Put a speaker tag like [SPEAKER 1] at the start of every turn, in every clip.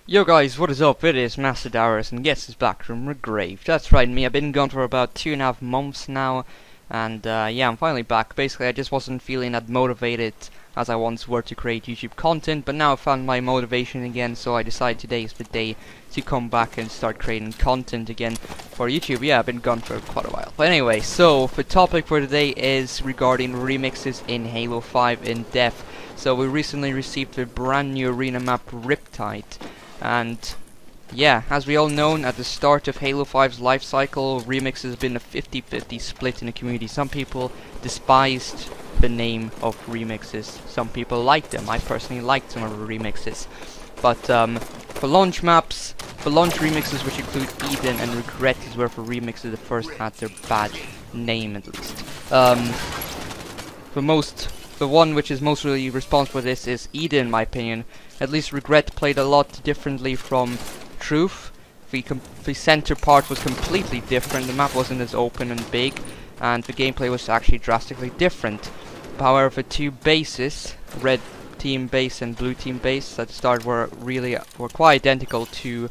[SPEAKER 1] Yo guys, what is up? It is Master Darius, and yes, it's back from the grave. That's right, me. I've been gone for about 2.5 months now, and yeah, I'm finally back. Basically, I just wasn't feeling that motivated as I once were to create YouTube content, but now I found my motivation again, so I decided today is the day to come back and start creating content again for YouTube. Yeah, I've been gone for quite a while. But anyway, so the topic for today is regarding remixes in Halo 5 in depth. So we recently received a brand new arena map, Riptide. And yeah, as we all know, at the start of Halo 5's life cycle, remix has been a 50-50 split in the community. Some people despised the name of remixes, some people liked them. I personally liked some of the remixes. But for launch maps, for launch remixes, which include Eden and Regret, is where for remixes the first had their bad name at least. The one which is most really responsible for this is Eden, in my opinion. At least Regret played a lot differently from Truth. The center part was completely different, the map wasn't as open and big, and the gameplay was actually drastically different. However, the two bases, red team base and blue team base, at the start were quite identical to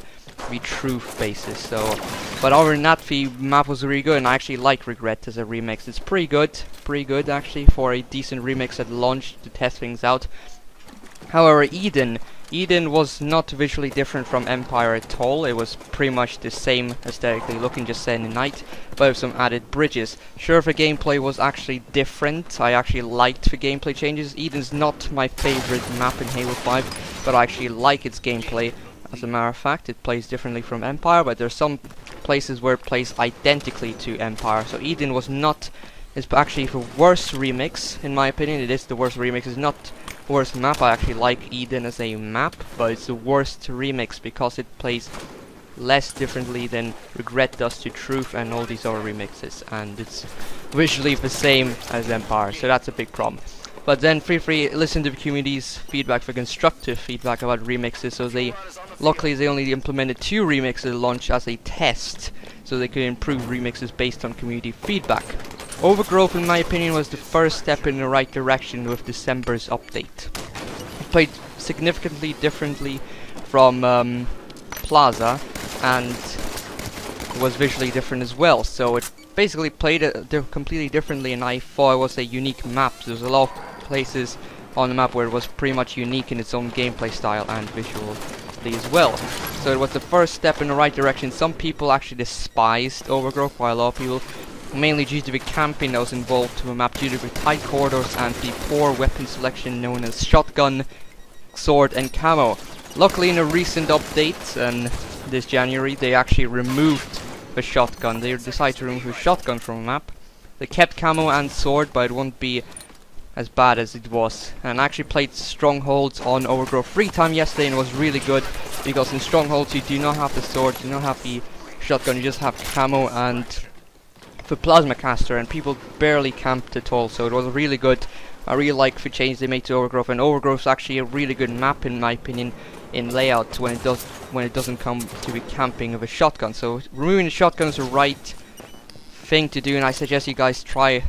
[SPEAKER 1] the Truth bases. So, but other than that, the map was really good, and I actually like Regret as a remix. It's pretty good actually for a decent remix at launch to test things out. However, Eden was not visually different from Empire at all. It was pretty much the same aesthetically looking, just set in the night, but with some added bridges. Sure, the gameplay was actually different. I actually liked the gameplay changes. Eden's not my favorite map in Halo 5, but I actually like its gameplay. As a matter of fact, it plays differently from Empire, but there's some places where it plays identically to Empire. So Eden was not, it's actually the worst remix, in my opinion. It is the worst remix. It's not the worst map. I actually like Eden as a map, but it's the worst remix because it plays less differently than Regret does to Truth and all these other remixes, and it's visually the same as Empire, so that's a big problem. But then feel free listen to the community's feedback for constructive feedback about remixes. So luckily they only implemented 2 remixes at launch as a test, so they could improve remixes based on community feedback. Overgrowth, in my opinion, was the first step in the right direction with December's update. It played significantly differently from Plaza, and was visually different as well. So it basically played completely differently, and I thought it was a unique map. There's a lot of places on the map where it was pretty much unique in its own gameplay style and visually as well. So it was the first step in the right direction. Some people actually despised Overgrowth, while a lot of people, mainly due to the camping that was involved to the map, due to the tight corridors and the poor weapon selection known as shotgun, sword and camo. Luckily, in a recent update, and this January, they actually removed the shotgun. They decided to remove the shotgun from the map. They kept camo and sword, but it won't be as bad as it was. And I actually played Strongholds on Overgrowth 3 times yesterday, and it was really good, because in Strongholds you do not have the sword, you do not have the shotgun, you just have camo and the plasma caster, and people barely camped at all, so it was really good. I really like the change they made to Overgrowth, and Overgrowth's actually a really good map in my opinion in layout when it doesn't come to the camping of a shotgun. So removing the shotgun is the right thing to do, and I suggest you guys try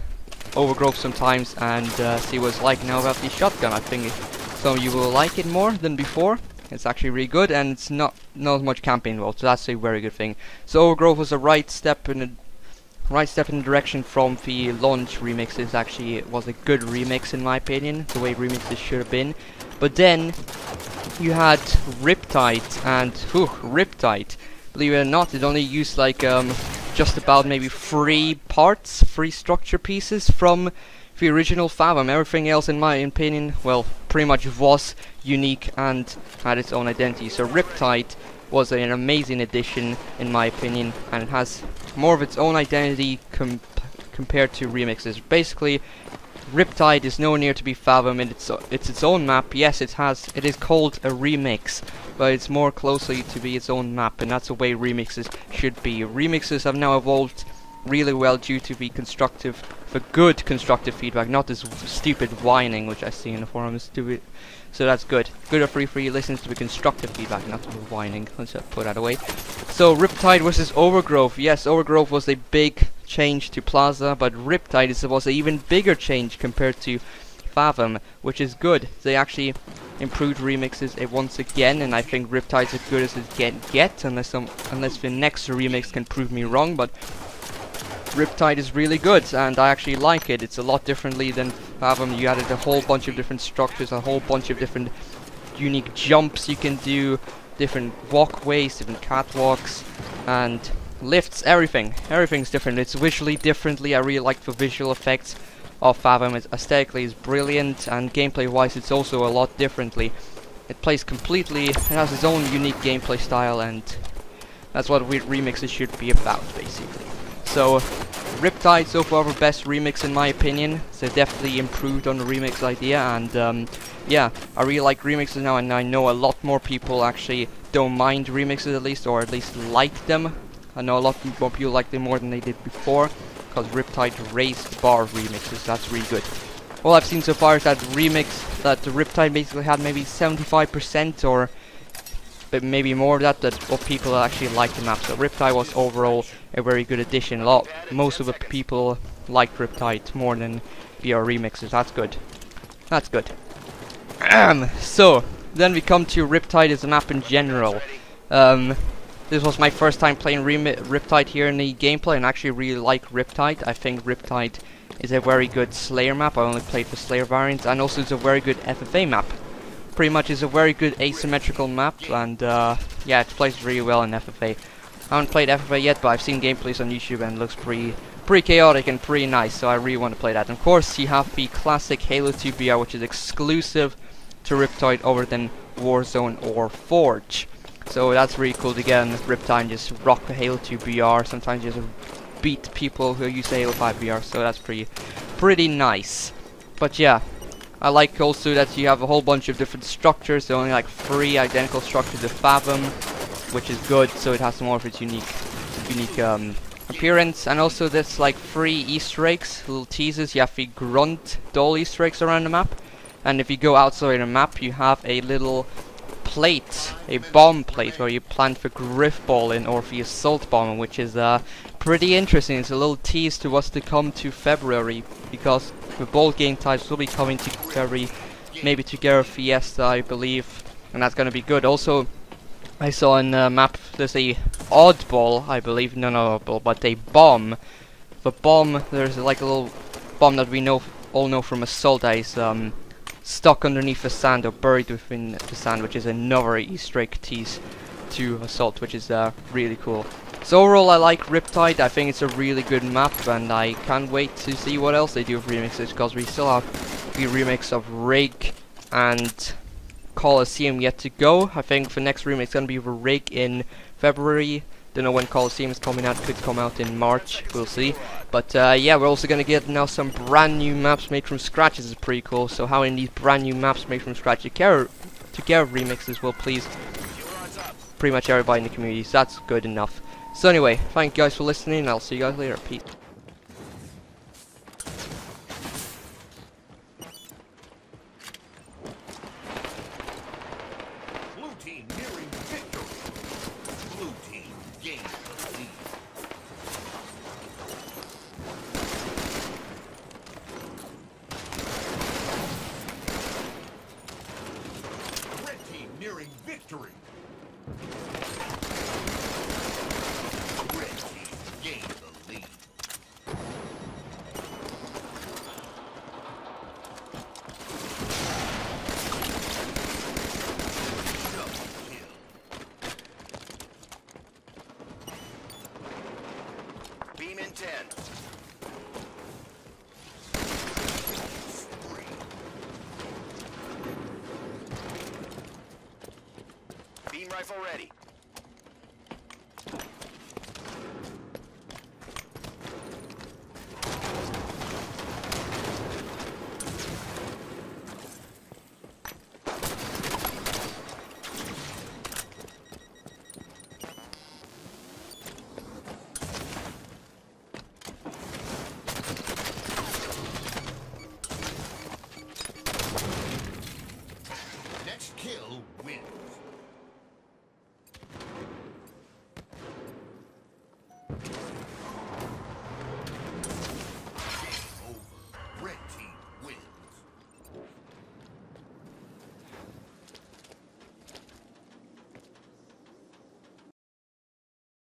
[SPEAKER 1] Overgrowth sometimes and see what it's like now about the shotgun. I think some of you will like it more than before. It's actually really good, and it's not as much camping involved, so that's a very good thing. So Overgrowth was the right step in the direction from the launch remixes. Actually, it was a good remix in my opinion, the way remixes should have been. But then you had Riptide, and Riptide, believe it or not, it only used like just about maybe 3 structure pieces from the original Fathom. Everything else, in my opinion, well, pretty much was unique and had its own identity. So Riptide was an amazing addition in my opinion, and it has more of its own identity compared to remixes. Basically, Riptide is nowhere near to be Fathom, and it's its own map. Yes, it is called a remix, but it's more closely to be its own map, and that's the way remixes should be. Remixes have now evolved really well due to the good constructive feedback, not this stupid whining which I see in the forums. So that's good. Good if free listens to the constructive feedback, not to the whining. Let's put that away. So Riptide versus Overgrowth. Yes, Overgrowth was a big change to Plaza, but Riptide was an even bigger change compared to Fathom, which is good. They actually improved remixes once again, and I think Riptide's as good as it can get, unless the next remix can prove me wrong. But Riptide is really good, and I actually like it. It's a lot differently than Fathom. You added a whole bunch of different structures, a whole bunch of different unique jumps you can do, different walkways, different catwalks, and lifts, everything. Everything's different. It's visually differently. I really like the visual effects of Fathom. Aesthetically is brilliant, and gameplay wise it's also a lot differently. It plays completely, it has its own unique gameplay style, and that's what remixes should be about, basically. So Riptide so far the best remix in my opinion. So definitely improved on the remix idea, and yeah, I really like remixes now, and I know a lot more people actually don't mind remixes, at least, or at least like them. I know a lot more people like them more than they did before, because Riptide raised the bar of remixes. That's really good. All I've seen so far is that the Riptide basically had maybe 75% or maybe more of that of people that actually liked the map. So Riptide was overall a very good addition. Most of the people liked Riptide more than VR remixes. That's good. That's good. So then we come to Riptide as a map in general. This was my first time playing Riptide here in the gameplay, and I actually really like Riptide. I think Riptide is a very good Slayer map. I only played the Slayer variants, and also it's a very good FFA map. Pretty much is a very good asymmetrical map, and yeah, it plays really well in FFA. I haven't played FFA yet, but I've seen gameplays on YouTube and it looks pretty chaotic and pretty nice, so I really want to play that. And of course, you have the classic Halo 2 BR, which is exclusive to Riptide other than Warzone or Forge. So that's really cool to get on Riptide and just rock the Halo 2 BR. Sometimes you just beat people who use the Halo 5 BR, so that's pretty nice. But yeah, I like also that you have a whole bunch of different structures. There are only like 3 identical structures to Fathom, which is good, so it has more of its unique appearance. And also there's like 3 Easter eggs, little teasers. You have the grunt doll Easter eggs around the map, and if you go outside the map you have a little plate, a bomb plate, where you plant the Griff Ball in, or the Assault Bomber, which is pretty interesting. It's a little tease to what's to come to February, because the bold game types will be coming to February, maybe together Fiesta, I believe, and that's gonna be good. Also, I saw in the map there's a oddball, I believe, not oddball, but a bomb. The bomb, there's like a little bomb that we all know from Assault that is stuck underneath the sand or buried within the sand, which is another Easter egg tease to Assault, which is really cool. So overall I like Riptide. I think it's a really good map, and I can't wait to see what else they do with remixes, because we still have the remix of Rig and Coliseum yet to go. I think the next remix is going to be the Rig in February. Don't know when Coliseum is coming out, could come out in March, we'll see. But yeah, we're also going to get now some brand new maps made from scratch. This is pretty cool. So how in these brand new maps made from scratch together remixes will please pretty much everybody in the community, so that's good enough. So anyway, thank you guys for listening, and I'll see you guys later. Peace.
[SPEAKER 2] Blue team nearing victory. Blue team gains the lead. Red team nearing victory. Red team gains the lead. Beam in 10. Beam rifle ready.